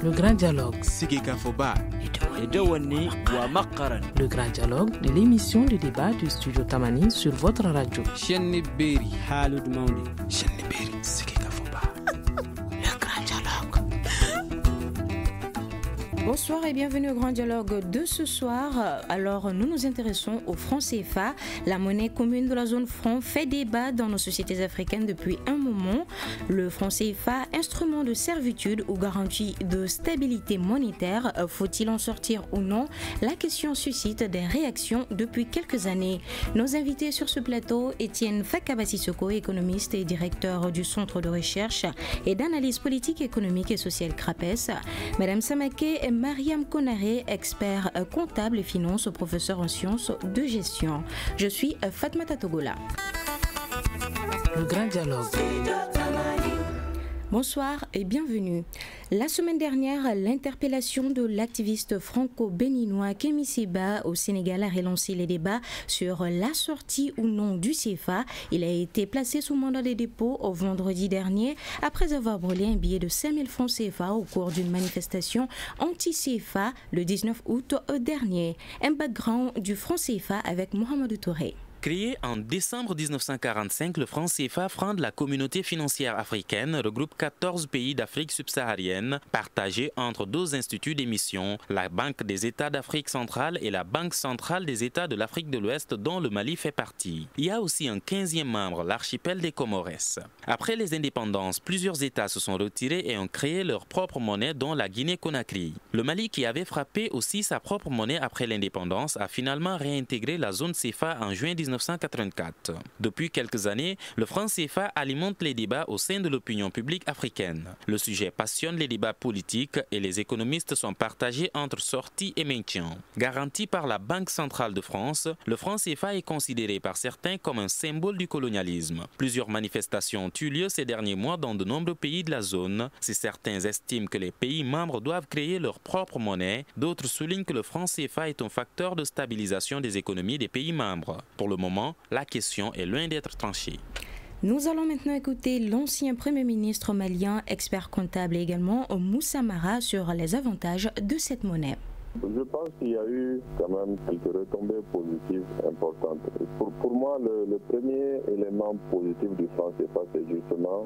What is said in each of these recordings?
Le grand dialogue. Le grand dialogue de l'émission de débat du studio Tamani sur votre radio. Le grand dialogue. Bonsoir et bienvenue au Grand Dialogue de ce soir. Alors, nous nous intéressons au franc CFA. La monnaie commune de la zone franc fait débat dans nos sociétés africaines depuis un moment. Le franc CFA, instrument de servitude ou garantie de stabilité monétaire, faut-il en sortir ou non? La question suscite des réactions depuis quelques années. Nos invités sur ce plateau, Étienne Fakaba-Sissoko, économiste et directeur du Centre de recherche et d'analyse politique, économique et sociale CRAPES. Madame Samake et Mariam Konaré, expert comptable et finance, professeur en sciences de gestion. Je suis Fatmata Togola. Le grand dialogue. Bonsoir et bienvenue. La semaine dernière, l'interpellation de l'activiste franco-béninois Kémi Séba au Sénégal a relancé les débats sur la sortie ou non du CFA. Il a été placé sous mandat de dépôt au vendredi dernier après avoir brûlé un billet de 5000 francs CFA au cours d'une manifestation anti-CFA le 19 août dernier. Un background du franc CFA avec Mohamedou Touré. Créé en décembre 1945, le franc CFA, franc de la communauté financière africaine, regroupe 14 pays d'Afrique subsaharienne, partagés entre deux instituts d'émission, la Banque des États d'Afrique centrale et la Banque centrale des États de l'Afrique de l'Ouest, dont le Mali fait partie. Il y a aussi un 15e membre, l'archipel des Comores. Après les indépendances, plusieurs États se sont retirés et ont créé leur propre monnaie, dont la Guinée-Conakry. Le Mali, qui avait frappé aussi sa propre monnaie après l'indépendance, a finalement réintégré la zone CFA en juin 1984. Depuis quelques années, le franc CFA alimente les débats au sein de l'opinion publique africaine. Le sujet passionne les débats politiques et les économistes sont partagés entre sortie et maintien. Garanti par la Banque centrale de France, le franc CFA est considéré par certains comme un symbole du colonialisme. Plusieurs manifestations ont eu lieu ces derniers mois dans de nombreux pays de la zone. Si certains estiment que les pays membres doivent créer leur propre monnaie, d'autres soulignent que le franc CFA est un facteur de stabilisation des économies des pays membres. Pour le moment, la question est loin d'être tranchée. Nous allons maintenant écouter l'ancien Premier ministre malien, expert comptable et également Moussa Mara sur les avantages de cette monnaie. Je pense qu'il y a eu quand même quelques retombées positives importantes. Pour moi, le premier élément positif du franc CFA, c'est justement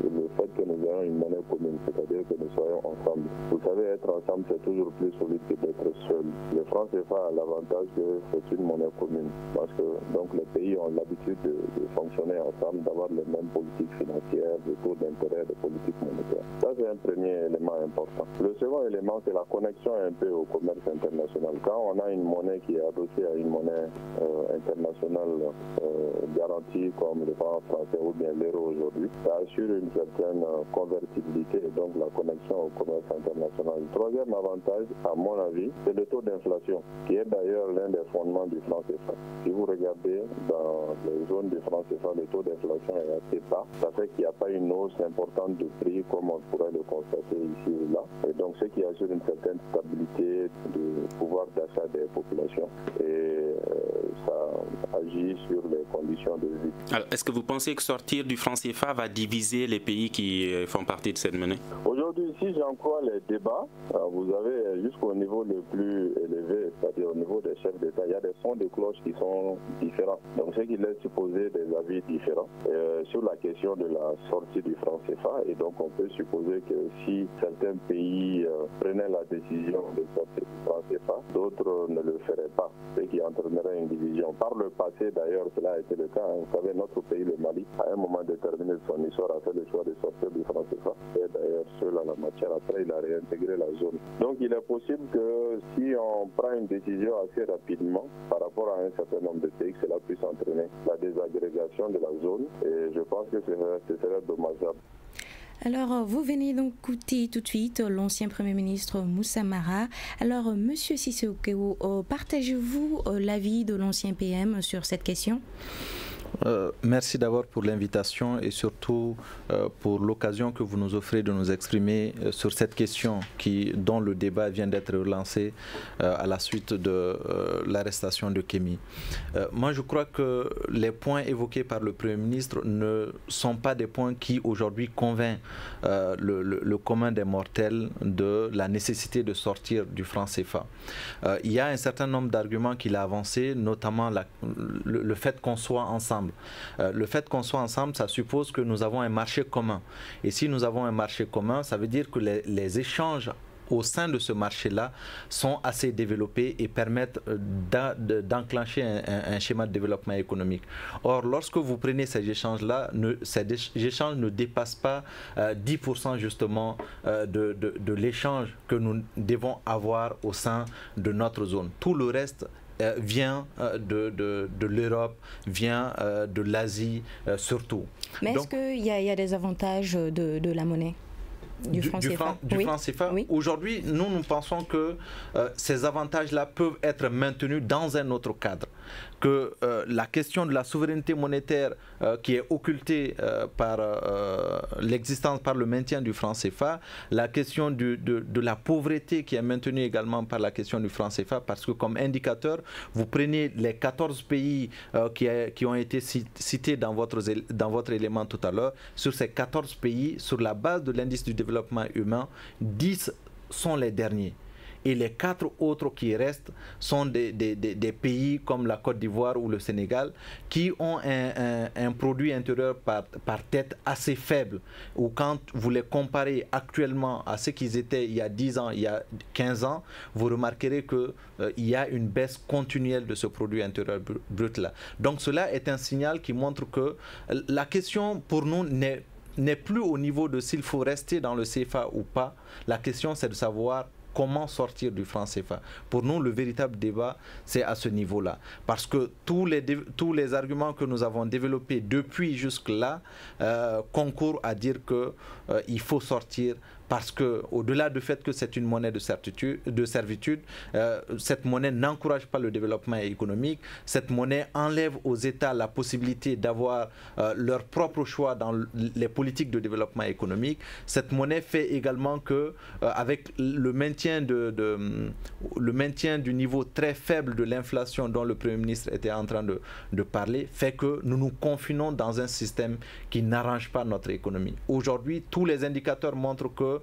le fait que nous ayons une monnaie commune, c'est-à-dire que nous soyons ensemble. Vous savez, être ensemble, c'est toujours plus solide que d'être seul. Le franc CFA a l'avantage que c'est une monnaie commune, parce que donc les pays ont l'habitude de fonctionner ensemble, d'avoir les mêmes politiques financières, de taux d'intérêt, de politiques monétaires. Ça, c'est un premier élément important. Le second élément, c'est la connexion un peu au commerce international. Quand on a une monnaie qui est adossée à une monnaie internationale garantie comme le franc français ou bien l'euro aujourd'hui, ça assure une certaine convertibilité et donc la connexion au commerce international. Le troisième avantage, à mon avis, c'est le taux d'inflation, qui est d'ailleurs l'un des fondements du franc CFA. Si vous regardez dans les zones du franc CFA, le taux d'inflation est assez bas. Ça fait qu'il n'y a pas une hausse importante de prix comme on pourrait le constater ici ou là. Et donc ce qui assure une certaine stabilité de pouvoir d'achat des populations et ça agit sur les conditions de vie. Alors, est-ce que vous pensez que sortir du franc CFA va diviser les pays qui font partie de cette monnaie? Aujourd'hui, si j'en crois les débats, vous avez jusqu'au niveau le plus élevé, c'est-à-dire au niveau des chefs d'État, il y a des sons de cloche qui sont différents. Donc, ce qui laisse supposer des avis différents sur la question de la sortie du franc CFA. Et donc, on peut supposer que si certains pays prenaient la décision de sortir du franc CFA, d'autres ne le feraient pas, ce qui entraînerait une division. Par le passé, d'ailleurs, cela a été le cas. Vous savez, notre pays, le Mali, à un moment déterminé de son histoire, a fait le choix de sortir du franc CFA. Et d'ailleurs, seul à la matière, après, il a réintégré la zone. Donc, il est possible que si on prend une décision assez rapidement par rapport à un certain nombre de pays, que cela puisse entraîner la désagrégation de la zone. Et je pense que ce serait dommageable. Alors, vous venez donc écouter tout de suite l'ancien Premier ministre Moussa Mara. Alors, Monsieur Sissoko, partagez-vous l'avis de l'ancien PM sur cette question? Merci d'abord pour l'invitation et surtout pour l'occasion que vous nous offrez de nous exprimer sur cette question dont le débat vient d'être relancé à la suite de l'arrestation de Kémy. Moi, je crois que les points évoqués par le Premier ministre ne sont pas des points qui aujourd'hui convainquent le commun des mortels de la nécessité de sortir du franc CFA. Il y a un certain nombre d'arguments qu'il a avancés, notamment le fait qu'on soit ensemble. Le fait qu'on soit ensemble, ça suppose que nous avons un marché commun. Et si nous avons un marché commun, ça veut dire que les échanges au sein de ce marché-là sont assez développés et permettent d'enclencher un schéma de développement économique. Or, lorsque vous prenez ces échanges-là, ces échanges ne dépassent pas 10% justement de l'échange que nous devons avoir au sein de notre zone. Tout le reste vient de l'Europe, vient de l'Asie surtout. Mais est-ce qu'il y a des avantages de la monnaie du franc CFA? Du franc CFA. Oui. Aujourd'hui, nous pensons que ces avantages-là peuvent être maintenus dans un autre cadre. Que la question de la souveraineté monétaire qui est occultée par l'existence, par le maintien du franc CFA, la question de la pauvreté qui est maintenue également par la question du franc CFA, parce que comme indicateur, vous prenez les 14 pays qui ont été cités dans votre élément tout à l'heure, sur ces 14 pays, sur la base de l'indice du développement humain, 10 sont les derniers. Et les 4 autres qui restent sont des pays comme la Côte d'Ivoire ou le Sénégal qui ont un produit intérieur par tête assez faible. Ou quand vous les comparez actuellement à ce qu'ils étaient il y a 10 ans, il y a 15 ans, vous remarquerez qu'il y a une baisse continuelle de ce produit intérieur brut-là. Donc cela est un signal qui montre que la question pour nous n'est plus au niveau de s'il faut rester dans le CFA ou pas. La question c'est de savoir comment sortir du franc CFA. Pour nous, le véritable débat, c'est à ce niveau-là. Parce que tous les arguments que nous avons développés depuis jusque-là concourent à dire qu'il faut sortir. Parce que, au-delà du fait que c'est une monnaie de servitude, cette monnaie n'encourage pas le développement économique. Cette monnaie enlève aux États la possibilité d'avoir leur propre choix dans les politiques de développement économique. Cette monnaie fait également que, avec le maintien du niveau très faible de l'inflation dont le Premier ministre était en train de parler, fait que nous nous confinons dans un système qui n'arrange pas notre économie. Aujourd'hui, tous les indicateurs montrent que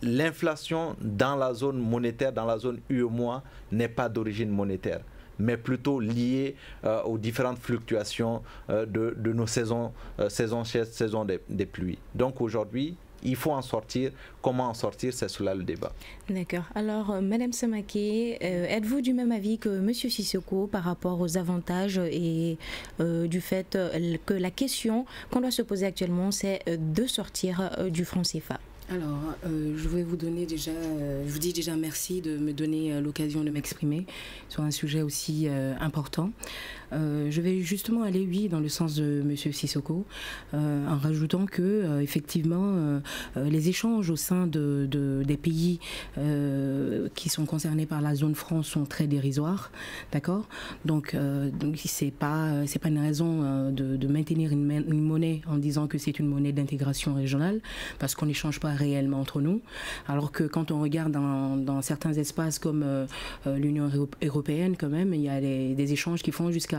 l'inflation dans la zone monétaire, dans la zone UEMOA, n'est pas d'origine monétaire, mais plutôt liée aux différentes fluctuations de nos saisons chaudes, saison des pluies. Donc aujourd'hui, il faut en sortir. Comment en sortir, c'est cela le débat. D'accord. Alors, Madame Samaké, êtes-vous du même avis que Monsieur Sissoko par rapport aux avantages et du fait que la question qu'on doit se poser actuellement, c'est de sortir du franc CFA? Alors, je vais vous donner déjà, je vous dis déjà merci de me donner l'occasion de m'exprimer sur un sujet aussi important. Je vais justement aller, oui, dans le sens de Monsieur Sissoko, en rajoutant que, effectivement, les échanges au sein des pays qui sont concernés par la zone franc sont très dérisoires, d'accord. Donc c'est pas une raison de maintenir une monnaie en disant que c'est une monnaie d'intégration régionale, parce qu'on n'échange pas réellement entre nous, alors que quand on regarde dans certains espaces comme l'Union européenne, quand même, il y a des échanges qui font jusqu'à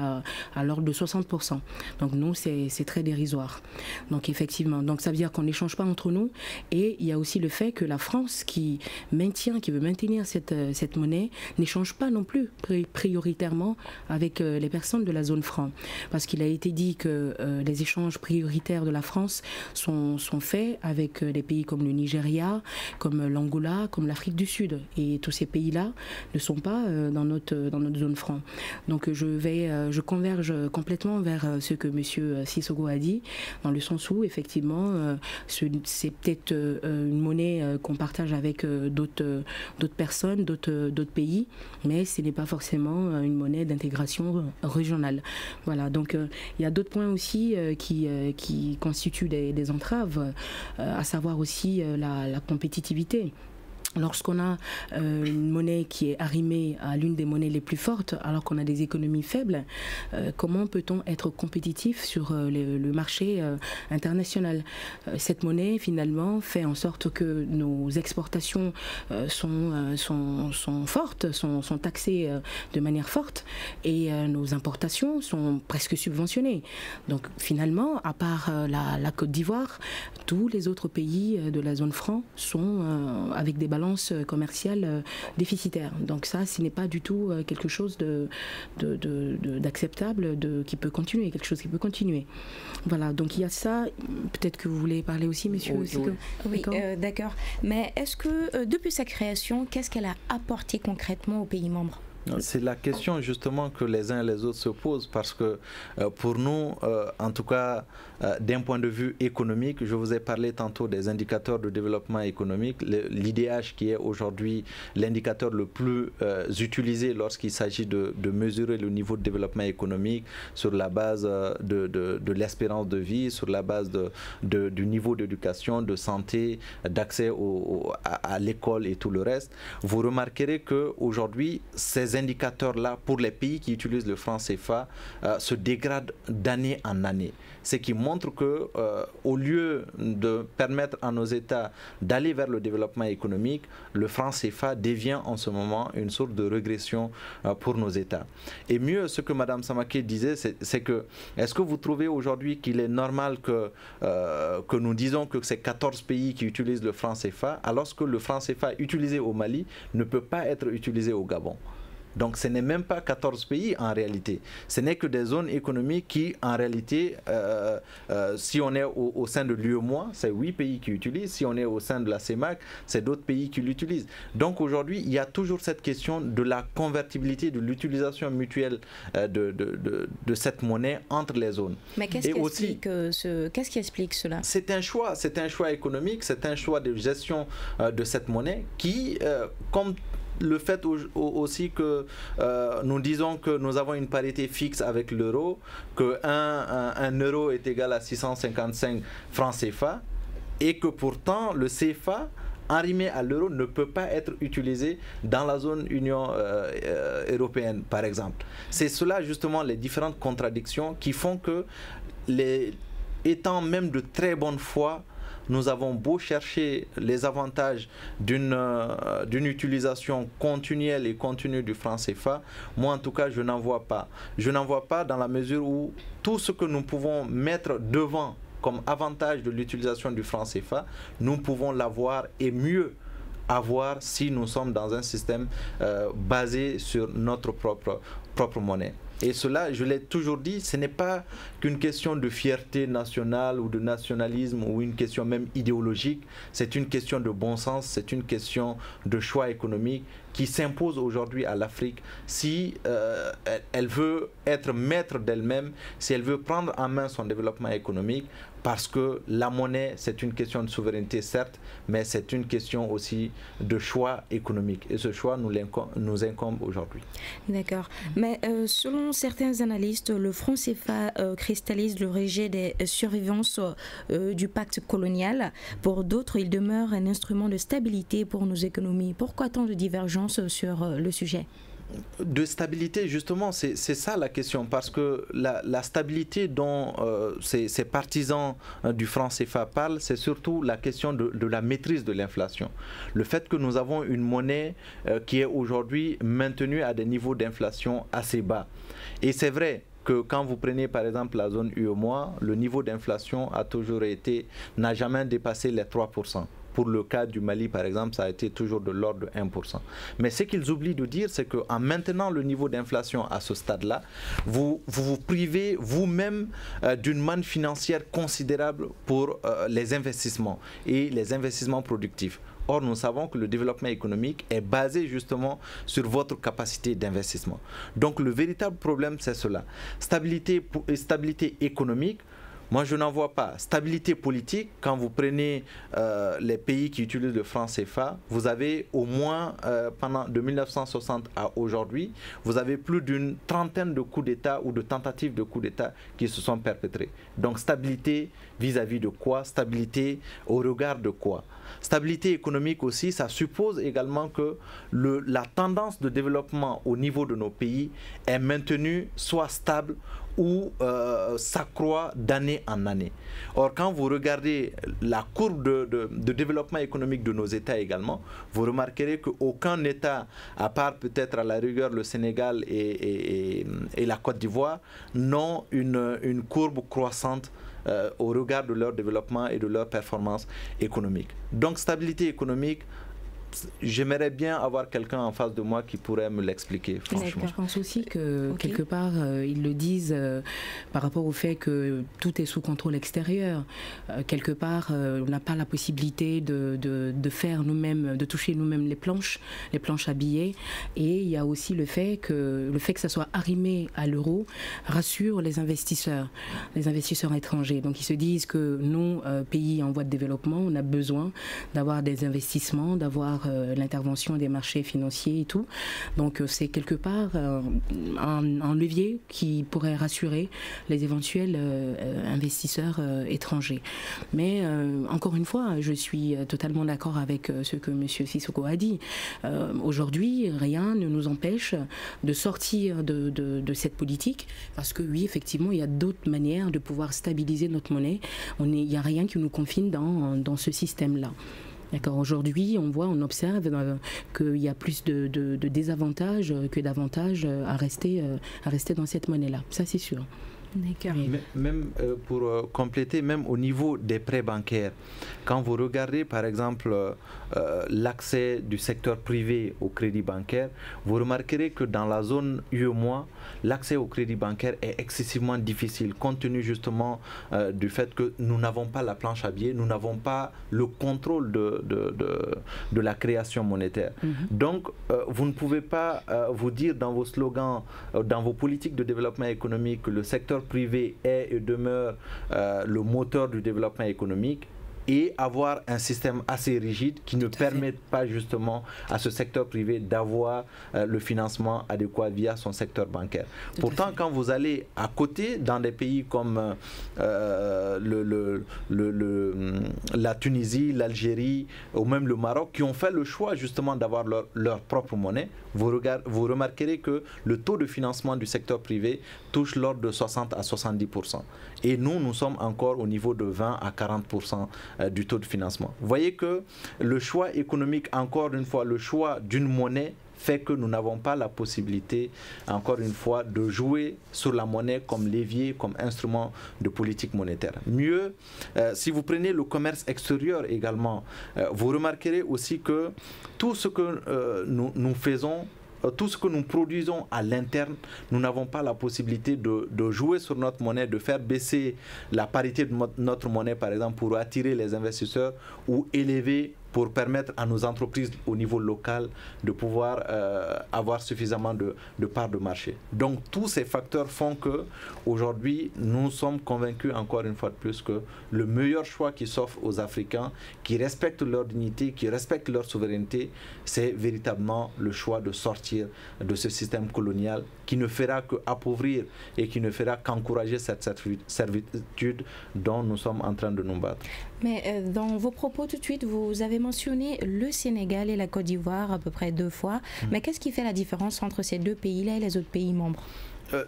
l'ordre de 60%. Donc nous, c'est très dérisoire. Donc effectivement, donc ça veut dire qu'on n'échange pas entre nous, et il y a aussi le fait que la France qui veut maintenir cette monnaie, n'échange pas non plus prioritairement avec les personnes de la zone franc, parce qu'il a été dit que les échanges prioritaires de la France sont faits avec des pays comme le Nigeria, comme l'Angola, comme l'Afrique du Sud, et tous ces pays-là ne sont pas dans notre zone franc. Donc je converge complètement vers ce que M. Sissoko a dit, dans le sens où effectivement c'est peut-être une monnaie qu'on partage avec d'autres personnes, d'autres pays, mais ce n'est pas forcément une monnaie d'intégration régionale. Voilà, donc il y a d'autres points aussi qui constituent des entraves, à savoir aussi la compétitivité. Lorsqu'on a une monnaie qui est arrimée à l'une des monnaies les plus fortes, alors qu'on a des économies faibles, comment peut-on être compétitif sur le marché international? Cette monnaie, finalement, fait en sorte que nos exportations sont fortes, sont taxées de manière forte, et nos importations sont presque subventionnées. Donc, finalement, à part la Côte d'Ivoire, tous les autres pays de la zone franc sont avec des balances commerciales déficitaires. Donc ça, ce n'est pas du tout quelque chose d'acceptable, qui peut continuer, quelque chose qui peut continuer. Voilà, donc il y a ça. Peut-être que vous voulez parler aussi, monsieur. Oui, d'accord. Mais est-ce que depuis sa création, qu'est-ce qu'elle a apporté concrètement aux pays membres? C'est la question justement que les uns et les autres se posent, parce que pour nous, en tout cas d'un point de vue économique, je vous ai parlé tantôt des indicateurs de développement économique, l'IDH qui est aujourd'hui l'indicateur le plus utilisé lorsqu'il s'agit de mesurer le niveau de développement économique sur la base de l'espérance de vie, sur la base du niveau d'éducation, de santé, d'accès à l'école et tout le reste. Vous remarquerez qu'aujourd'hui, ces indicateurs-là, pour les pays qui utilisent le franc CFA, se dégradent d'année en année. Ce qui montre que, au lieu de permettre à nos États d'aller vers le développement économique, le franc CFA devient en ce moment une sorte de régression pour nos États. Et mieux, ce que Mme Samaké disait, c'est que, est-ce que vous trouvez aujourd'hui qu'il est normal que nous disons que c'est 14 pays qui utilisent le franc CFA, alors que le franc CFA utilisé au Mali ne peut pas être utilisé au Gabon? Donc ce n'est même pas 14 pays en réalité. Ce n'est que des zones économiques qui, en réalité, si on est au sein de l'UEMOA, c'est 8 pays qui l'utilisent. Si on est au sein de la CEMAC, c'est d'autres pays qui l'utilisent. Donc aujourd'hui, il y a toujours cette question de la convertibilité, de l'utilisation mutuelle de cette monnaie entre les zones. Mais qu'est-ce qui explique cela? C'est un choix économique, c'est un choix de gestion de cette monnaie qui, comme le fait aussi que nous disons que nous avons une parité fixe avec l'euro, que 1 euro est égal à 655 francs CFA, et que pourtant le CFA arrimé à l'euro ne peut pas être utilisé dans la zone Union européenne, par exemple. C'est cela justement les différentes contradictions qui font que, étant même de très bonne foi, nous avons beau chercher les avantages d'une utilisation continuelle et continue du franc CFA, moi en tout cas je n'en vois pas. Je n'en vois pas dans la mesure où tout ce que nous pouvons mettre devant comme avantage de l'utilisation du franc CFA, nous pouvons l'avoir et mieux avoir si nous sommes dans un système basé sur notre propre monnaie. Et cela, je l'ai toujours dit, ce n'est pas qu'une question de fierté nationale ou de nationalisme ou une question même idéologique, c'est une question de bon sens, c'est une question de choix économique qui s'impose aujourd'hui à l'Afrique si elle veut être maître d'elle-même, si elle veut prendre en main son développement économique, parce que la monnaie, c'est une question de souveraineté, certes, mais c'est une question aussi de choix économique. Et ce choix nous incombe aujourd'hui. D'accord. Mais selon certains analystes, le franc CFA cristallise le rejet des survivances du pacte colonial. Pour d'autres, il demeure un instrument de stabilité pour nos économies. Pourquoi tant de divergences sur le sujet? De stabilité, justement, c'est ça la question, parce que la stabilité dont ces partisans du franc CFA parlent, c'est surtout la question de la maîtrise de l'inflation. Le fait que nous avons une monnaie qui est aujourd'hui maintenue à des niveaux d'inflation assez bas. Et c'est vrai que quand vous prenez par exemple la zone UEMOA, le niveau d'inflation n'a jamais dépassé les 3%. Pour le cas du Mali, par exemple, ça a été toujours de l'ordre de 1%. Mais ce qu'ils oublient de dire, c'est qu'en maintenant le niveau d'inflation à ce stade-là, vous privez vous-même d'une manne financière considérable pour les investissements et les investissements productifs. Or, nous savons que le développement économique est basé justement sur votre capacité d'investissement. Donc, le véritable problème, c'est cela. Stabilité économique Moi, je n'en vois pas. Stabilité politique, quand vous prenez les pays qui utilisent le franc CFA, vous avez au moins, de 1960 à aujourd'hui, vous avez plus d'une trentaine de coups d'État ou de tentatives de coups d'État qui se sont perpétrés. Donc, stabilité vis-à-vis de quoi? Stabilité au regard de quoi? Stabilité économique aussi, ça suppose également que la tendance de développement au niveau de nos pays est maintenue, soit stable ou s'accroît d'année en année. Or, quand vous regardez la courbe de développement économique de nos États également, vous remarquerez qu'aucun État, à part peut-être à la rigueur le Sénégal et la Côte d'Ivoire, n'ont une courbe croissante au regard de leur développement et de leur performance économique. Donc, stabilité économique, j'aimerais bien avoir quelqu'un en face de moi qui pourrait me l'expliquer, franchement. Je pense aussi que quelque part, ils le disent par rapport au fait que tout est sous contrôle extérieur. Quelque part, on n'a pas la possibilité de faire nous-mêmes, de toucher nous-mêmes les planches à billets. Et il y a aussi le fait que ça soit arrimé à l'euro rassure les investisseurs étrangers. Donc ils se disent que nous, pays en voie de développement, on a besoin d'avoir des investissements, d'avoir l'intervention des marchés financiers et tout. Donc c'est quelque part un levier qui pourrait rassurer les éventuels investisseurs étrangers. Mais encore une fois, je suis totalement d'accord avec ce que M. Sissoko a dit. Aujourd'hui, rien ne nous empêche de sortir de cette politique parce que oui, effectivement, il y a d'autres manières de pouvoir stabiliser notre monnaie. Il n'y a rien qui nous confine dans ce système-là. D'accord. Aujourd'hui, on observe qu'il y a plus de désavantages que d'avantages à rester dans cette monnaie-là. Ça, c'est sûr. Même pour compléter, même au niveau des prêts bancaires, quand vous regardez par exemple l'accès du secteur privé au crédit bancaire, vous remarquerez que dans la zone UEMOA, l'accès au crédit bancaire est excessivement difficile compte tenu justement du fait que nous n'avons pas la planche à billets, nous n'avons pas le contrôle de la création monétaire. Donc vous ne pouvez pas vous dire dans vos slogans, dans vos politiques de développement économique que le secteur privé est et demeure le moteur du développement économique et avoir un système assez rigide qui ne permette pas justement à ce secteur privé d'avoir le financement adéquat via son secteur bancaire. Pourtant, quand vous allez à côté dans des pays comme la Tunisie, l'Algérie ou même le Maroc qui ont fait le choix justement d'avoir leur propre monnaie, vous remarquerez que le taux de financement du secteur privé touche l'ordre de 60 à 70%. Et nous sommes encore au niveau de 20 à 40% du taux de financement. Vous voyez que le choix économique, encore une fois, le choix d'une monnaie fait que nous n'avons pas la possibilité, encore une fois, de jouer sur la monnaie comme levier, comme instrument de politique monétaire. Mieux, si vous prenez le commerce extérieur également, vous remarquerez aussi que tout ce que nous faisons, tout ce que nous produisons à l'interne, nous n'avons pas la possibilité de jouer sur notre monnaie, de faire baisser la parité de notre monnaie, par exemple, pour attirer les investisseurs ou élever, pour permettre à nos entreprises au niveau local de pouvoir avoir suffisamment de parts de marché. Donc tous ces facteurs font que aujourd'hui nous sommes convaincus encore une fois de plus que le meilleur choix qui s'offre aux Africains, qui respectent leur dignité, qui respectent leur souveraineté, c'est véritablement le choix de sortir de ce système colonial qui ne fera qu'appauvrir et qui ne fera qu'encourager cette servitude dont nous sommes en train de nous battre. Mais dans vos propos tout de suite, vous avez mentionné le Sénégal et la Côte d'Ivoire à peu près 2 fois. Mais qu'est-ce qui fait la différence entre ces 2 pays-là et les autres pays membres ?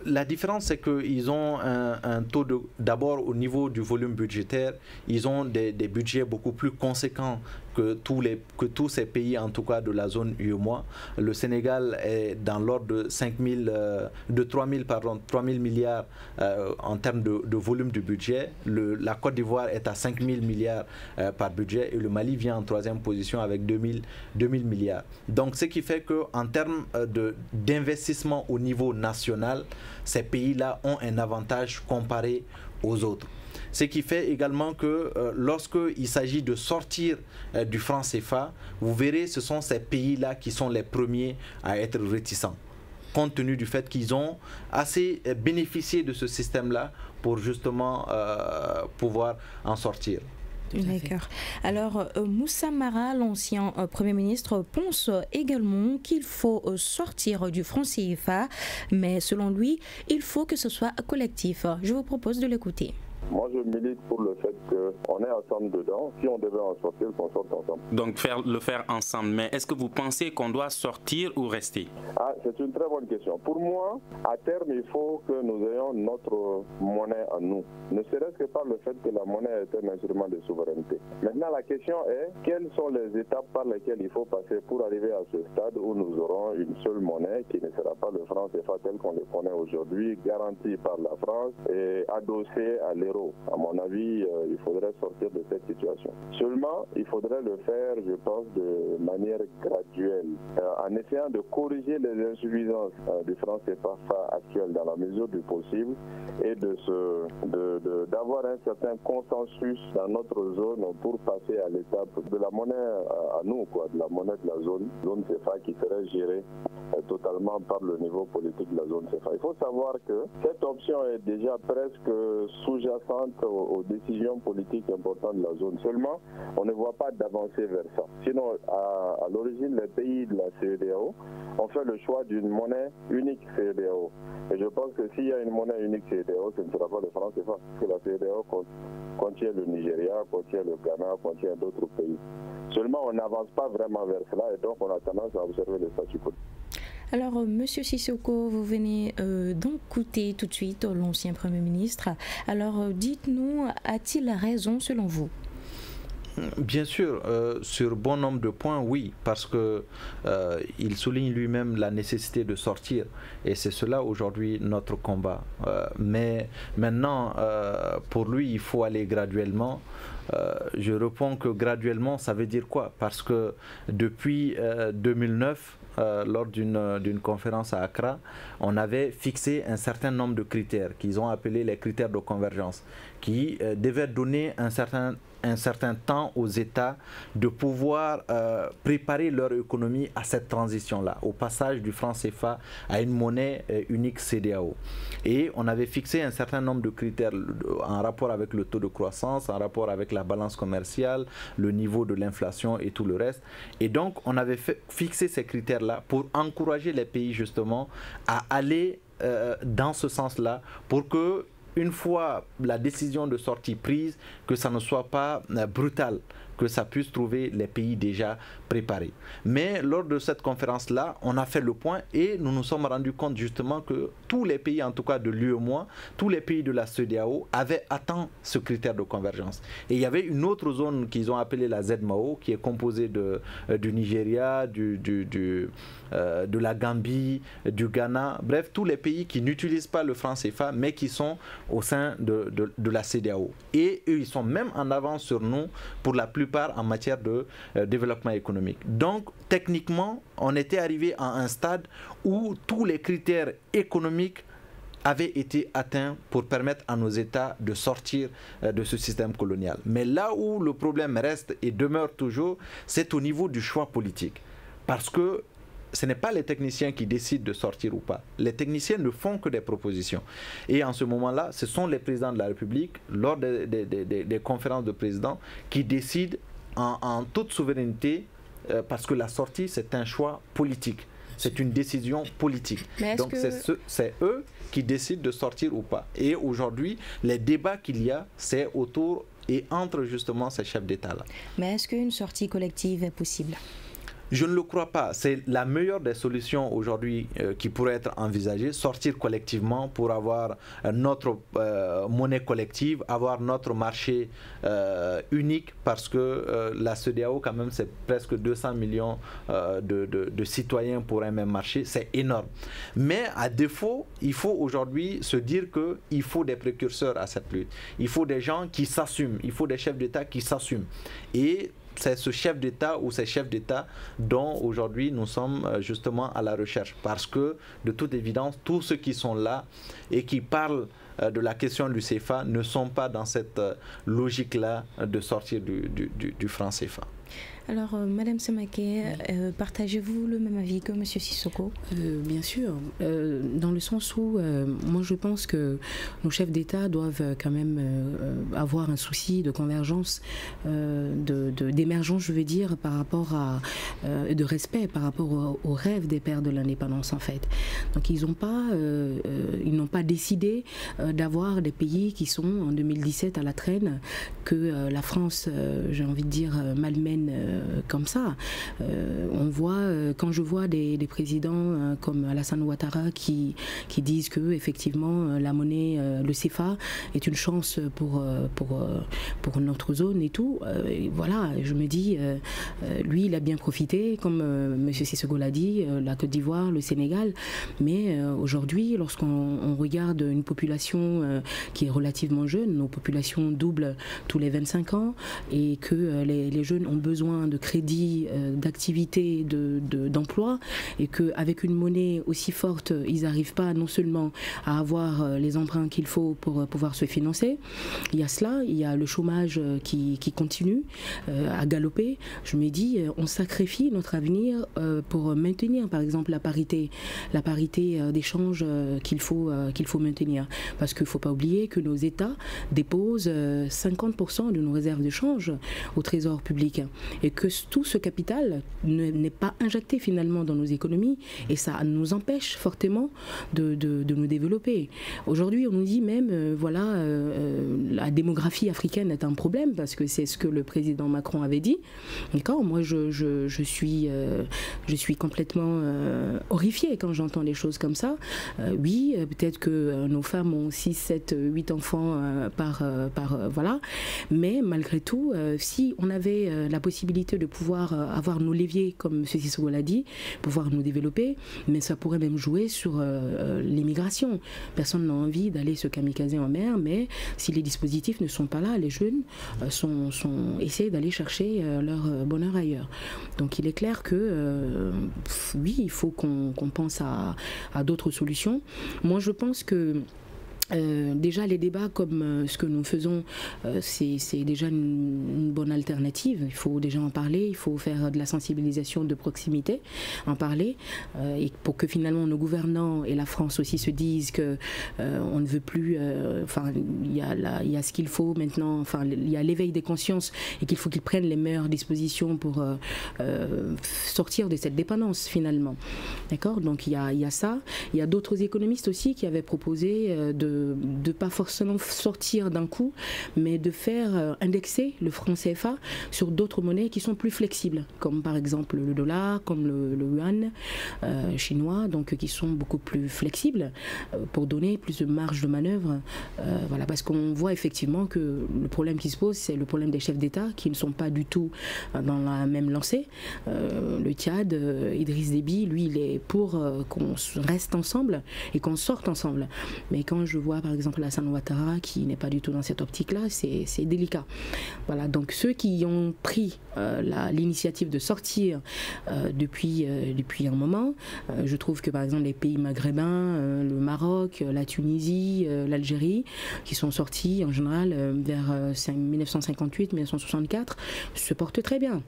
La différence, c'est qu'ils ont un taux d'abord au niveau du volume budgétaire, ils ont des budgets beaucoup plus conséquents que tous ces pays, en tout cas de la zone UEMOA. Le Sénégal est dans l'ordre de 3 000 milliards en termes de volume du budget. La Côte d'Ivoire est à 5 000 milliards par budget et le Mali vient en 3e position avec 2 000 milliards. Donc ce qui fait qu'en termes d'investissement au niveau national, ces pays-là ont un avantage comparé aux autres. Ce qui fait également que lorsqu'il s'agit de sortir du franc CFA, vous verrez ce sont ces pays-là qui sont les premiers à être réticents. compte tenu du fait qu'ils ont assez bénéficié de ce système-là pour justement pouvoir en sortir. D'accord. Alors, Moussa Mara, l'ancien Premier ministre, pense également qu'il faut sortir du franc CFA, mais selon lui, il faut que ce soit collectif. Je vous propose de l'écouter. Moi, je milite pour le fait qu'on est ensemble dedans. Si on devait en sortir, qu'on sorte ensemble. Donc, le faire ensemble. Mais est-ce que vous pensez qu'on doit sortir ou rester? C'est une très bonne question. Pour moi, à terme, il faut que nous ayons notre monnaie à nous. Ne serait-ce que par le fait que la monnaie est un instrument de souveraineté. Maintenant, la question est, quelles sont les étapes par lesquelles il faut passer pour arriver à ce stade où nous aurons une seule monnaie qui ne sera pas le franc CFA tel qu'on le connaît aujourd'hui, garantie par la France et adossée à l'euro. À mon avis, il faudrait sortir de cette situation. Seulement, il faudrait le faire, je pense, de manière graduelle, en essayant de corriger les insuffisances du franc CFA actuel dans la mesure du possible et d'avoir un certain consensus dans notre zone pour passer à l'étape de la monnaie à nous, de la monnaie de la zone CFA qui serait gérée totalement par le niveau politique de la zone CFA. Il faut savoir que cette option est déjà presque sous-jacente aux décisions politiques importantes de la zone. Seulement, on ne voit pas d'avancée vers ça. Sinon, à l'origine, les pays de la CEDEAO ont fait le choix d'une monnaie unique CEDEAO. Et je pense que s'il y a une monnaie unique CEDEAO, ce ne sera pas le franc CFA. Parce que la CEDEAO contient le Nigeria, contient le Ghana, contient d'autres pays. Seulement, on n'avance pas vraiment vers cela et donc on a tendance à observer le statu quo. Alors, Monsieur Sissoko, vous venez d'écouter tout de suite l'ancien Premier ministre. Alors, dites-nous, a-t-il raison selon vous? Bien sûr, sur bon nombre de points, oui, parce que il souligne lui-même la nécessité de sortir, et c'est cela aujourd'hui notre combat. Mais maintenant, pour lui, il faut aller graduellement. Je réponds que graduellement, ça veut dire quoi? Parce que depuis 2009, lors d'une conférence à Accra, on avait fixé un certain nombre de critères qu'ils ont appelés les critères de convergence, qui devaient donner un certain temps aux États de pouvoir préparer leur économie à cette transition-là, au passage du franc CFA à une monnaie unique CEDEAO. Et on avait fixé un certain nombre de critères en rapport avec le taux de croissance, en rapport avec la balance commerciale, le niveau de l'inflation et tout le reste. Et donc, on avait fixé ces critères-là pour encourager les pays justement à aller dans ce sens-là pour que, une fois la décision de sortie prise, que ça ne soit pas brutal, que ça puisse trouver les pays déjà préparés. Mais lors de cette conférence-là, on a fait le point et nous nous sommes rendus compte justement que tous les pays, en tout cas de l'UEMOA, tous les pays de la CEDEAO avaient atteint ce critère de convergence. Et il y avait une autre zone qu'ils ont appelée la ZMAO, qui est composée du Nigeria, de la Gambie, du Ghana, bref, tous les pays qui n'utilisent pas le franc CFA, mais qui sont au sein de la CEDEAO. Et eux, ils sont même en avance sur nous pour la plupart en matière de développement économique. Donc, techniquement, on était arrivé à un stade où tous les critères économiques avaient été atteints pour permettre à nos États de sortir de ce système colonial. Mais là où le problème reste et demeure toujours, c'est au niveau du choix politique. Parce que ce n'est pas les techniciens qui décident de sortir ou pas. Les techniciens ne font que des propositions. Et en ce moment-là, ce sont les présidents de la République, lors des conférences de présidents, qui décident en toute souveraineté, parce que la sortie, c'est un choix politique. C'est une décision politique. Donc c'est eux qui décident de sortir ou pas. Et aujourd'hui, les débats qu'il y a, c'est autour et entre justement ces chefs d'État-là. Mais est-ce qu'une sortie collective est possible ? Je ne le crois pas. C'est la meilleure des solutions aujourd'hui qui pourrait être envisagée. Sortir collectivement pour avoir notre monnaie collective, avoir notre marché unique, parce que la CEDEAO, quand même, c'est presque 200 millions de citoyens pour un même marché. C'est énorme. Mais à défaut, il faut aujourd'hui se dire qu'il faut des précurseurs à cette lutte. Il faut des gens qui s'assument. Il faut des chefs d'État qui s'assument. Et c'est ce chef d'État ou ces chefs d'État dont aujourd'hui nous sommes justement à la recherche. Parce que, de toute évidence, tous ceux qui sont là et qui parlent de la question du CFA ne sont pas dans cette logique-là de sortir du franc CFA. Alors, Madame Semaké, partagez-vous le même avis que Monsieur Sissoko? Bien sûr, dans le sens où moi je pense que nos chefs d'État doivent quand même avoir un souci de convergence, d'émergence, je veux dire, par rapport à de respect par rapport au rêve des pères de l'indépendance en fait. Donc ils n'ont pas décidé d'avoir des pays qui sont en 2017 à la traîne, que la France, j'ai envie de dire, malmène comme ça. Quand je vois des présidents comme Alassane Ouattara qui disent que effectivement la monnaie, le CFA est une chance pour notre zone et tout, et voilà, je me dis, lui il a bien profité, comme M. Sissoko l'a dit, la Côte d'Ivoire, le Sénégal, mais aujourd'hui lorsqu'on regarde une population qui est relativement jeune, nos populations doublent tous les 25 ans et que les jeunes ont besoin de crédits, d'activités, d'emploi, et qu'avec une monnaie aussi forte, ils n'arrivent pas non seulement à avoir les emprunts qu'il faut pour pouvoir se financer. Il y a cela, il y a le chômage qui continue à galoper. Je me dis, on sacrifie notre avenir pour maintenir par exemple la parité d'échange qu'il faut maintenir. Parce qu'il ne faut pas oublier que nos États déposent 50% de nos réserves de change au Trésor public et que tout ce capital n'est pas injecté finalement dans nos économies, et ça nous empêche fortement de nous développer. Aujourd'hui, on nous dit même, la démographie africaine est un problème, parce que c'est ce que le président Macron avait dit. D'accord ? Moi, je suis complètement horrifiée quand j'entends des choses comme ça. Oui, peut-être que nos femmes ont 6, 7, 8 enfants voilà. Mais malgré tout, si on avait la possibilité de pouvoir avoir nos leviers, comme M. Sissoko l'a dit, pouvoir nous développer, mais ça pourrait même jouer sur l'immigration. Personne n'a envie d'aller se kamikazer en mer, mais si les dispositifs ne sont pas là, les jeunes essaient d'aller chercher leur bonheur ailleurs. Donc il est clair que oui, il faut qu'on pense à d'autres solutions. Moi, je pense que déjà les débats comme ce que nous faisons, c'est déjà une bonne alternative. Il faut déjà en parler, il faut faire de la sensibilisation de proximité, en parler, et pour que finalement nos gouvernants et la France aussi se disent que on ne veut plus, il y a ce qu'il faut maintenant, il y a l'éveil des consciences, et qu'il faut qu'ils prennent les meilleures dispositions pour sortir de cette dépendance finalement. D'accord ? Donc il y a ça. Il y a d'autres économistes aussi qui avaient proposé de pas forcément sortir d'un coup, mais de faire indexer le franc CFA sur d'autres monnaies qui sont plus flexibles, comme par exemple le dollar, comme le yuan chinois, donc qui sont beaucoup plus flexibles pour donner plus de marge de manœuvre. Voilà, parce qu'on voit effectivement que le problème qui se pose, c'est le problème des chefs d'État qui ne sont pas du tout dans la même lancée. Le Tchad, Idriss Déby, lui, il est pour qu'on reste ensemble et qu'on sorte ensemble. Mais quand je vois par exemple Alassane Ouattara qui n'est pas du tout dans cette optique-là, c'est délicat. Voilà, donc ceux qui ont pris l'initiative de sortir depuis un moment, je trouve que par exemple les pays maghrébins, le Maroc, la Tunisie, l'Algérie, qui sont sortis en général vers 1958-1964, se portent très bien.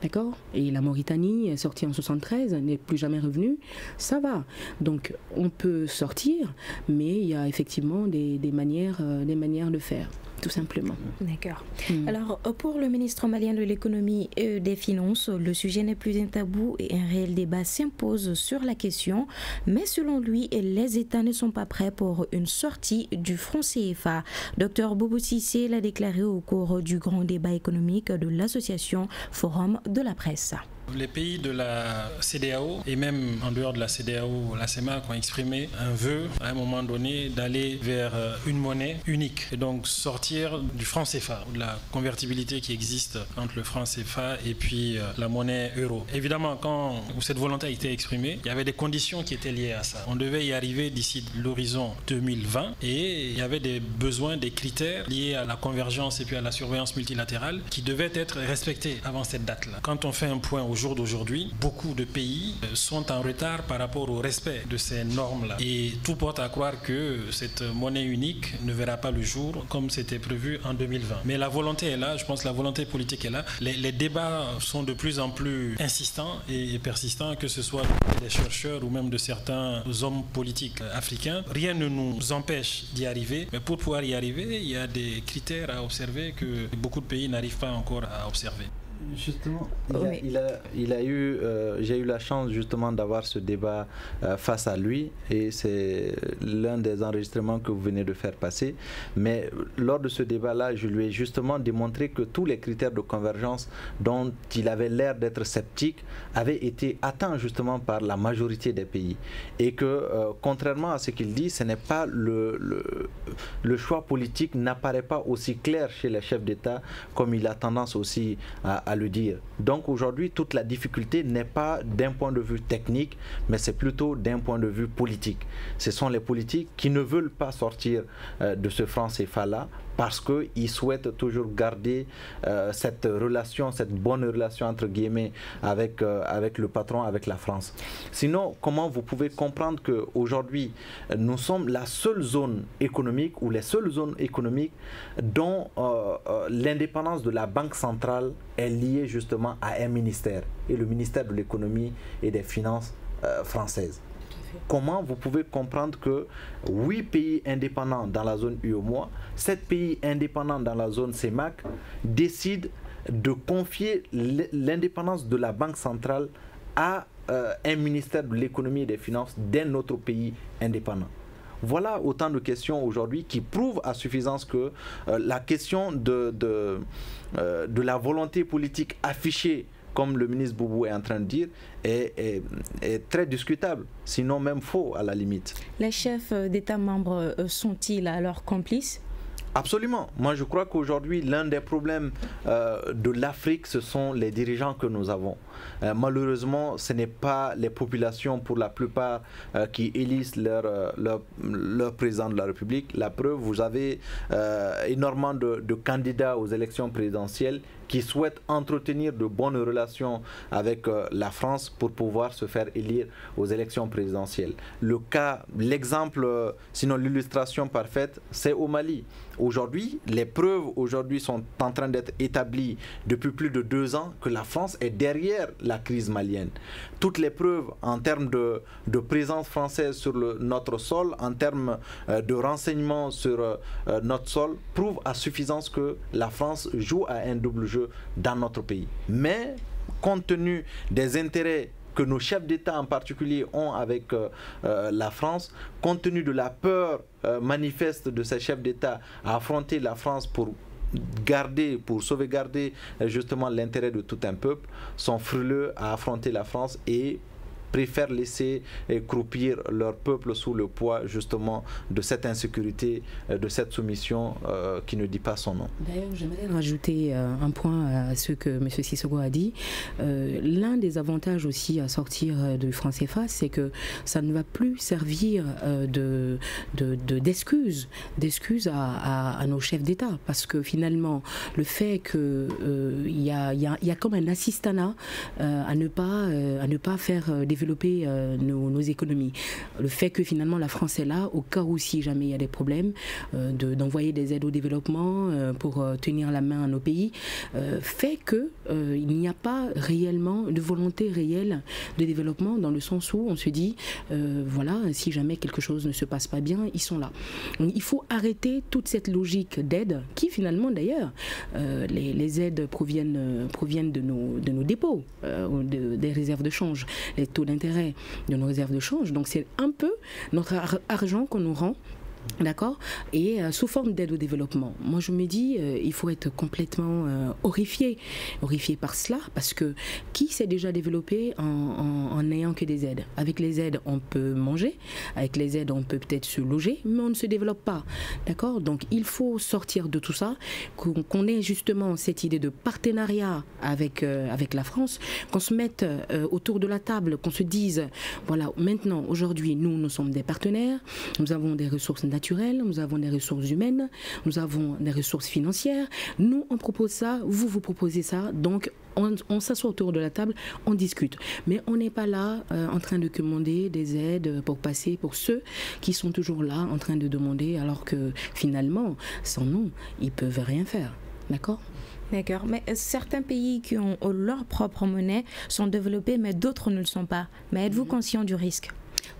D'accord ? Et la Mauritanie est sortie en 73, n'est plus jamais revenue. Ça va. Donc on peut sortir, mais il y a effectivement des manières de faire, tout simplement. D'accord. Alors, pour le ministre malien de l'économie et des finances, le sujet n'est plus un tabou et un réel débat s'impose sur la question. Mais selon lui, les États ne sont pas prêts pour une sortie du franc CFA. Dr Bobo Cissé l'a déclaré au cours du grand débat économique de l'association Forum de la presse. Les pays de la CEDEAO et même en dehors de la CEDEAO, la CEMAC ont exprimé un vœu à un moment donné d'aller vers une monnaie unique et donc sortir du franc CFA, de la convertibilité qui existe entre le franc CFA et puis la monnaie euro. Évidemment, quand cette volonté a été exprimée, il y avait des conditions qui étaient liées à ça. On devait y arriver d'ici l'horizon 2020 et il y avait des besoins, des critères liés à la convergence et puis à la surveillance multilatérale qui devaient être respectés avant cette date-là. Quand on fait un point aujourd'hui, jour d'aujourd'hui, beaucoup de pays sont en retard par rapport au respect de ces normes-là. Et tout porte à croire que cette monnaie unique ne verra pas le jour comme c'était prévu en 2020. Mais la volonté est là, je pense que la volonté politique est là. Les débats sont de plus en plus insistants et persistants, que ce soit des chercheurs ou même de certains hommes politiques africains. Rien ne nous empêche d'y arriver, mais pour pouvoir y arriver, il y a des critères à observer que beaucoup de pays n'arrivent pas encore à observer. Justement, j'ai eu la chance justement d'avoir ce débat face à lui, et c'est l'un des enregistrements que vous venez de faire passer. Mais lors de ce débat-là, je lui ai justement démontré que tous les critères de convergence dont il avait l'air d'être sceptique avaient été atteints justement par la majorité des pays, et que contrairement à ce qu'il dit, ce n'est pas le choix politique n'apparaît pas aussi clair chez les chefs d'État comme il a tendance aussi à le dire. Donc aujourd'hui, toute la difficulté n'est pas d'un point de vue technique, mais c'est plutôt d'un point de vue politique. Ce sont les politiques qui ne veulent pas sortir de ce franc CFA-là, parce qu'ils souhaitent toujours garder cette relation, cette bonne relation entre guillemets avec le patron, avec la France. Sinon, comment vous pouvez comprendre qu'aujourd'hui, nous sommes la seule zone économique ou les seules zones économiques dont l'indépendance de la Banque centrale est liée justement à un ministère, et le ministère de l'économie et des finances françaises. Comment vous pouvez comprendre que 8 pays indépendants dans la zone UEMOA, 7 pays indépendants dans la zone CEMAC décident de confier l'indépendance de la Banque centrale à un ministère de l'économie et des finances d'un autre pays indépendant? Voilà autant de questions aujourd'hui qui prouvent à suffisance que la question de la volonté politique affichée, comme le ministre Boubou est en train de dire, est très discutable, sinon même faux à la limite. Les chefs d'État membres sont-ils alors complices? Absolument. Moi, je crois qu'aujourd'hui, l'un des problèmes de l'Afrique, ce sont les dirigeants que nous avons. Malheureusement, ce n'est pas les populations, pour la plupart, qui élisent leur président de la République. La preuve, vous avez énormément de candidats aux élections présidentielles qui souhaitent entretenir de bonnes relations avec la France pour pouvoir se faire élire aux élections présidentielles. L'exemple, sinon l'illustration parfaite, c'est au Mali. Aujourd'hui, les preuves sont en train d'être établies depuis plus de 2 ans que la France est derrière la crise malienne. Toutes les preuves en termes de présence française sur notre sol, en termes de renseignements sur notre sol, prouvent à suffisance que la France joue à un double jeu dans notre pays. Mais compte tenu des intérêts que nos chefs d'État en particulier ont avec la France, compte tenu de la peur manifeste de ces chefs d'État à affronter la France pour sauvegarder justement l'intérêt de tout un peuple, sont frileux à affronter la France et préfèrent laisser croupir leur peuple sous le poids justement de cette insécurité, de cette soumission qui ne dit pas son nom. D'ailleurs, j'aimerais rajouter un point à ce que M. Sissoko a dit. L'un des avantages aussi à sortir du franc CFA, c'est que ça ne va plus servir d'excuse à nos chefs d'État, parce que finalement, le fait qu'il y a comme un assistanat à ne pas faire développer nos économies. Le fait que finalement la France est là, au cas où si jamais il y a des problèmes, d'envoyer des aides au développement pour tenir la main à nos pays, fait qu'il n'y a pas réellement de volonté réelle de développement, dans le sens où on se dit, voilà, si jamais quelque chose ne se passe pas bien, ils sont là. Donc, il faut arrêter toute cette logique d'aide qui finalement d'ailleurs, les aides proviennent de nos dépôts, des réserves de change, les taux d'intérêt de nos réserves de change. Donc c'est un peu notre argent qu'on nous rend, d'accord, et sous forme d'aide au développement. Moi je me dis, il faut être complètement horrifié par cela, parce que qui s'est déjà développé en n'ayant que des aides? Avec les aides on peut manger, avec les aides on peut peut-être se loger, mais on ne se développe pas, d'accord. Donc il faut sortir de tout ça, qu'on ait justement cette idée de partenariat avec la France, qu'on se mette autour de la table, qu'on se dise, voilà, maintenant, aujourd'hui, nous sommes des partenaires, nous avons des ressources naturelles, nous avons des ressources humaines, nous avons des ressources financières. Nous, on propose ça, vous proposez ça, donc on s'assoit autour de la table, on discute. Mais on n'est pas là en train de commander des aides pour passer pour ceux qui sont toujours là en train de demander, alors que finalement, sans nous, ils ne peuvent rien faire. D'accord ? D'accord, mais certains pays qui ont leur propre monnaie sont développés, mais d'autres ne le sont pas. Mais êtes-vous conscient du risque ?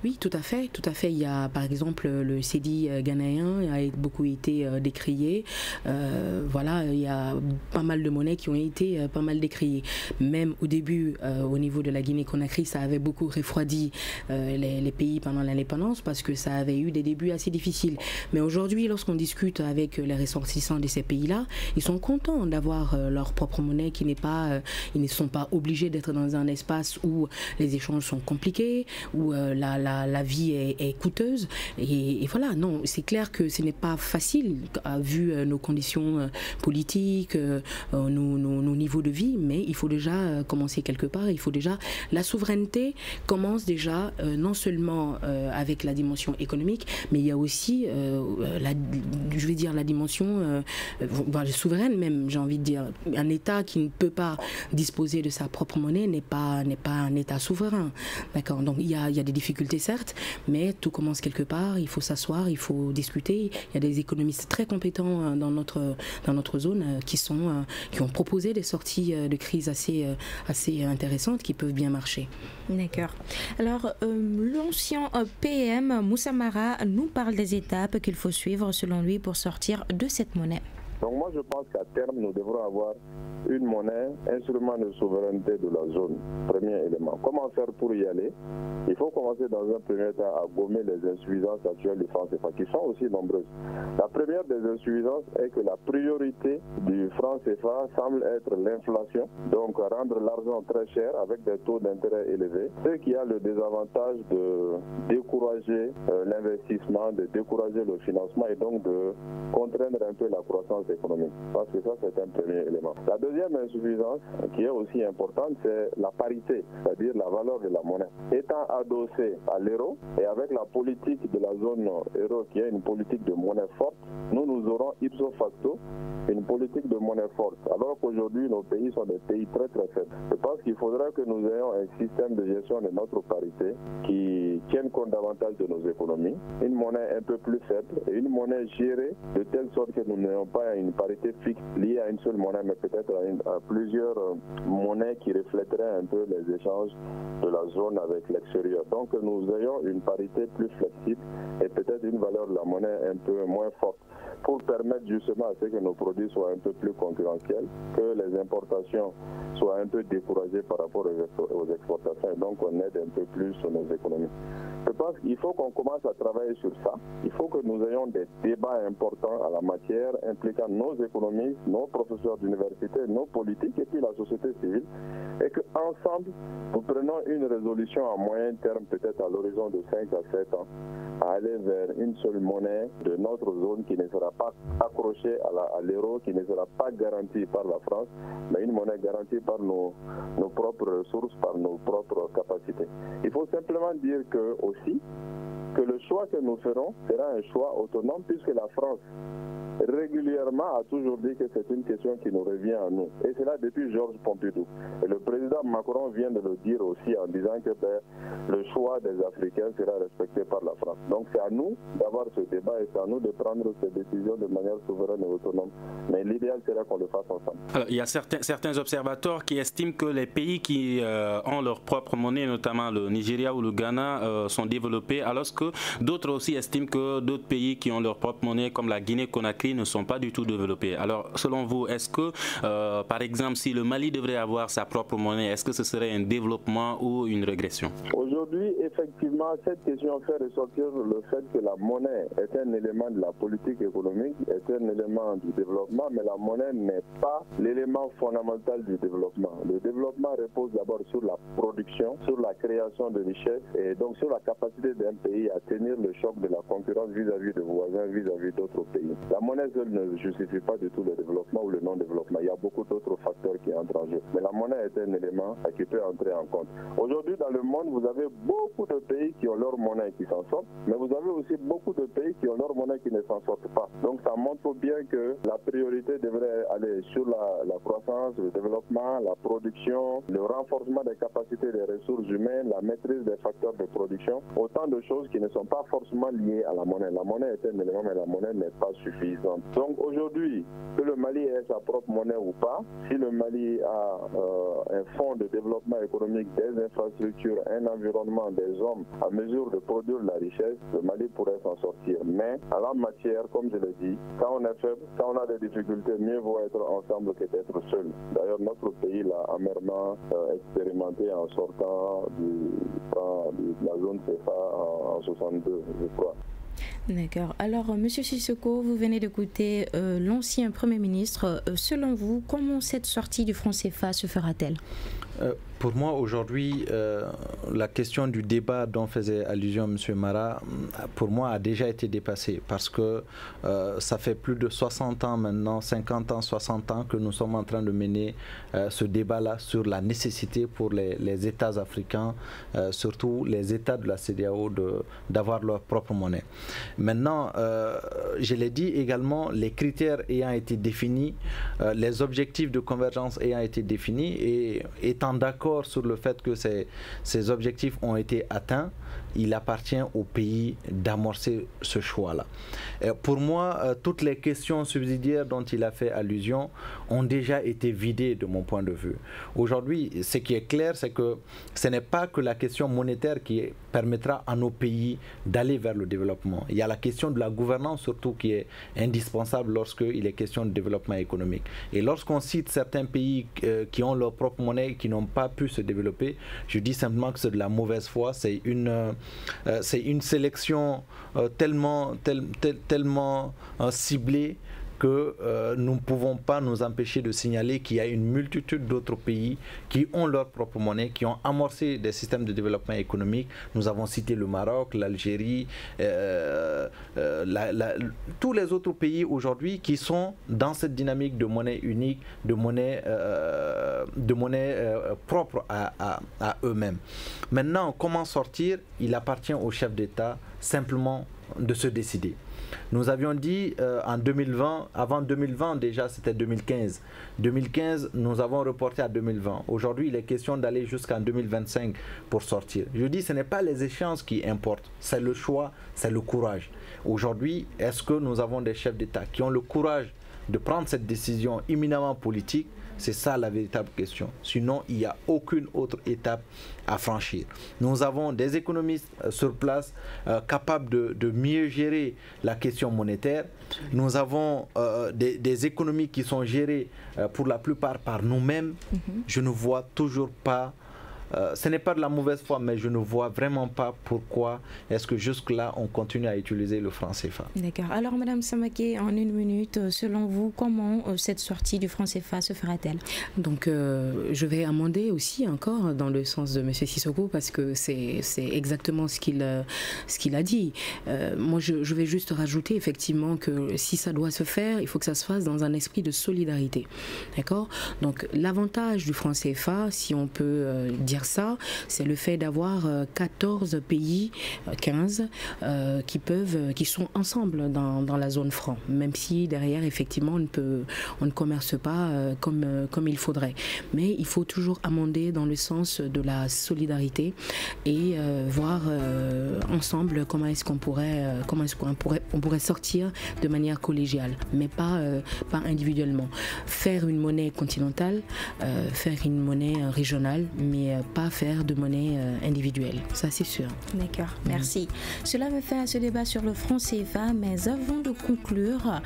Oui, tout à fait, tout à fait. Il y a par exemple le cedi ghanéen a beaucoup été décrié. Voilà, il y a pas mal de monnaies qui ont été pas mal décriées. Même au début, au niveau de la Guinée-Conakry, ça avait beaucoup refroidi les pays pendant l'indépendance parce que ça avait eu des débuts assez difficiles. Mais aujourd'hui, lorsqu'on discute avec les ressortissants de ces pays-là, ils sont contents d'avoir leur propre monnaie qui n'est pas, ils ne sont pas obligés d'être dans un espace où les échanges sont compliqués, où la vie est coûteuse et voilà, non, c'est clair que ce n'est pas facile vu nos conditions politiques, nos niveaux de vie, mais il faut déjà commencer quelque part. Il faut déjà, la souveraineté commence déjà non seulement avec la dimension économique, mais il y a aussi je vais dire la dimension souveraine même, j'ai envie de dire. Un État qui ne peut pas disposer de sa propre monnaie n'est pas un État souverain, d'accord. Donc il y a des difficultés certes, mais tout commence quelque part. Il faut s'asseoir, il faut discuter. Il y a des économistes très compétents dans notre zone qui ont proposé des sorties de crise assez intéressantes qui peuvent bien marcher. D'accord. Alors l'ancien PM Moussa Mara nous parle des étapes qu'il faut suivre selon lui pour sortir de cette monnaie. Donc moi je pense qu'à terme nous devrons avoir une monnaie, instrument de souveraineté de la zone, premier élément. Comment faire pour y aller? Il faut commencer dans un premier temps à gommer les insuffisances actuelles du franc CFA, qui sont aussi nombreuses. La première des insuffisances est que la priorité du franc CFA semble être l'inflation, donc rendre l'argent très cher avec des taux d'intérêt élevés, ce qui a le désavantage de décourager l'investissement, de décourager le financement et donc de contraindre un peu la croissance économique. Parce que ça, c'est un premier élément. La deuxième insuffisance, qui est aussi importante, c'est la parité, c'est-à-dire la valeur de la monnaie. Étant adossé à l'euro et avec la politique de la zone euro qui est une politique de monnaie forte, nous aurons ipso facto une politique de monnaie forte, alors qu'aujourd'hui nos pays sont des pays très très faibles. Je pense qu'il faudra que nous ayons un système de gestion de notre parité qui tienne compte davantage de nos économies, une monnaie un peu plus faible et une monnaie gérée de telle sorte que nous n'ayons pas une parité fixe liée à une seule monnaie, mais peut-être à plusieurs monnaies qui reflèteraient un peu les échanges de la zone avec l'extérieur. Donc nous ayons une parité plus flexible et peut-être une valeur de la monnaie un peu moins forte, pour permettre justement à ce que nos produits soient un peu plus concurrentiels, que les importations soient un peu découragées par rapport aux exportations, et donc on aide un peu plus sur nos économies. Je pense qu'il faut qu'on commence à travailler sur ça. Il faut que nous ayons des débats importants à la matière impliquant nos économistes, nos professeurs d'université, nos politiques et puis la société civile, et qu'ensemble, nous prenons une résolution à moyen terme, peut-être à l'horizon de 5 à 7 ans, à aller vers une seule monnaie de notre zone qui ne sera pas accrochée à l'euro, qui ne sera pas garantie par la France, mais une monnaie garantie par nos propres ressources, par nos propres capacités. Il faut simplement dire aussi que le choix que nous ferons sera un choix autonome, puisque la France régulièrement a toujours dit que c'est une question qui nous revient à nous. Et c'est là depuis Georges Pompidou. Et le président Macron vient de le dire aussi en disant que le choix des Africains sera respecté par la France. Donc c'est à nous d'avoir ce débat et c'est à nous de prendre ces décisions de manière souveraine et autonome. Mais l'idéal serait qu'on le fasse ensemble. Alors, il y a certains observateurs qui estiment que les pays qui ont leur propre monnaie, notamment le Nigeria ou le Ghana, sont développés, alors que d'autres aussi estiment que d'autres pays qui ont leur propre monnaie, comme la Guinée-Conakry, ne sont pas du tout développés. Alors, selon vous, est-ce que, par exemple, si le Mali devrait avoir sa propre monnaie, est-ce que ce serait un développement ou une régression? Aujourd'hui, effectivement, cette question fait ressortir le fait que la monnaie est un élément de la politique économique, est un élément du développement, mais la monnaie n'est pas l'élément fondamental du développement. Le développement repose d'abord sur la production, sur la création de richesses et donc sur la capacité d'un pays à tenir le choc de la concurrence vis-à-vis de voisins, vis-à-vis d'autres pays. La monnaie seule ne justifie pas du tout le développement ou le non-développement. Il y a beaucoup d'autres facteurs qui entrent en jeu. Mais la monnaie est un élément élément qui peut entrer en compte. Aujourd'hui, dans le monde, vous avez beaucoup de pays qui ont leur monnaie qui s'en sortent, mais vous avez aussi beaucoup de pays qui ont leur monnaie qui ne s'en sortent pas. Donc ça montre bien que la priorité devrait aller sur la croissance, le développement, la production, le renforcement des capacités des ressources humaines, la maîtrise des facteurs de production, autant de choses qui ne sont pas forcément liées à la monnaie. La monnaie est un élément, mais la monnaie n'est pas suffisante. Donc aujourd'hui, que le Mali ait sa propre monnaie ou pas, si le Mali a un fonds de développement économique, des infrastructures, un environnement, des hommes à mesure de produire de la richesse, le Mali pourrait s'en sortir. Mais à la matière, comme je l'ai dit, quand on est faible, quand on a des difficultés, mieux vaut être ensemble que d'être seul. D'ailleurs, notre pays l'a amèrement expérimenté en sortant de la zone CFA en 62, je crois. D'accord. Alors, Monsieur Sissoko, vous venez d'écouter l'ancien Premier ministre. Selon vous, comment cette sortie du franc CFA se fera-t-elle ? Pour moi, aujourd'hui, la question du débat dont faisait allusion M. Mara, pour moi, a déjà été dépassée parce que ça fait plus de 60 ans maintenant, 50 ans, 60 ans que nous sommes en train de mener ce débat-là sur la nécessité pour les États africains, surtout les États de la CEDEAO, d'avoir leur propre monnaie. Maintenant, je l'ai dit également, les critères ayant été définis, les objectifs de convergence ayant été définis et étant d'accord sur le fait que ces objectifs ont été atteints, il appartient au pays d'amorcer ce choix-là. Pour moi, toutes les questions subsidiaires dont il a fait allusion ont déjà été vidées de mon point de vue. Aujourd'hui, ce qui est clair, c'est que ce n'est pas que la question monétaire qui permettra à nos pays d'aller vers le développement. Il y a la question de la gouvernance surtout qui est indispensable lorsqu'il est question de développement économique. Et lorsqu'on cite certains pays qui ont leur propre monnaie, qui n'ont pas pu se développer, je dis simplement que c'est de la mauvaise foi, c'est une sélection tellement ciblée que nous ne pouvons pas nous empêcher de signaler qu'il y a une multitude d'autres pays qui ont leur propre monnaie, qui ont amorcé des systèmes de développement économique. Nous avons cité le Maroc, l'Algérie, tous les autres pays aujourd'hui qui sont dans cette dynamique de monnaie unique, de monnaie propre à eux-mêmes. Maintenant, comment sortir? Il appartient aux chefs d'État simplement de se décider. Nous avions dit en 2020, avant 2020 déjà c'était 2015. 2015, nous avons reporté à 2020. Aujourd'hui, il est question d'aller jusqu'en 2025 pour sortir. Je dis, ce n'est pas les échéances qui importent, c'est le choix, c'est le courage. Aujourd'hui, est-ce que nous avons des chefs d'État qui ont le courage de prendre cette décision éminemment politique? C'est ça la véritable question. Sinon, il n'y a aucune autre étape à franchir. Nous avons des économistes sur place capables de mieux gérer la question monétaire. Nous avons des économies qui sont gérées pour la plupart par nous-mêmes. Je ne vois toujours pas... ce n'est pas de la mauvaise foi, mais je ne vois vraiment pas pourquoi est-ce que jusque-là, on continue à utiliser le franc CFA. D'accord. Alors, Madame Samaké, en une minute, selon vous, comment cette sortie du franc CFA se fera-t-elle? Donc, je vais amender aussi encore dans le sens de M. Sissoko parce que c'est exactement ce qu'il a dit. Moi, je vais juste rajouter effectivement que si ça doit se faire, il faut que ça se fasse dans un esprit de solidarité. D'accord? Donc, l'avantage du franc CFA, si on peut dire ça, c'est le fait d'avoir 14 pays, 15, qui sont ensemble dans la zone franc, même si derrière, effectivement, on ne commerce pas comme il faudrait. Mais il faut toujours amender dans le sens de la solidarité et voir ensemble comment est-ce qu'on pourrait sortir de manière collégiale, mais pas individuellement. Faire une monnaie continentale, faire une monnaie régionale, mais pas faire de monnaie individuelle, ça c'est sûr. D'accord, merci. Cela me fait à ce débat sur le franc CFA, mais avant de conclure,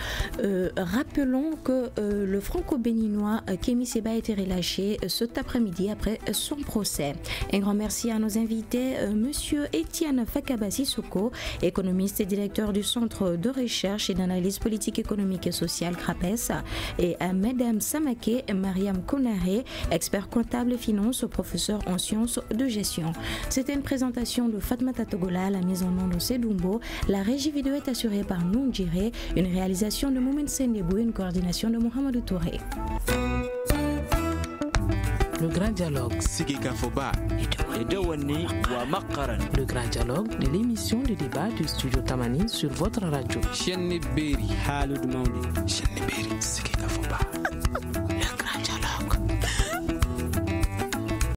rappelons que le franco-béninois Kémy Séba a été relâché cet après-midi après son procès. Un grand merci à nos invités, Monsieur Etienne Fakaba Sissoko, économiste et directeur du Centre de recherche et d'analyse politique, économique et sociale CRAPES, et à Madame Samaké Mariam Konaré, expert comptable et finance, professeur en sciences de gestion. C'était une présentation de Fatmata Togola, la mise en onde de Sedumbo. La régie vidéo est assurée par Noundjire, une réalisation de Moumen Sendebou, une coordination de Mohamedou Touré. Le grand dialogue. Le grand dialogue de l'émission de débat du studio Tamani sur votre radio.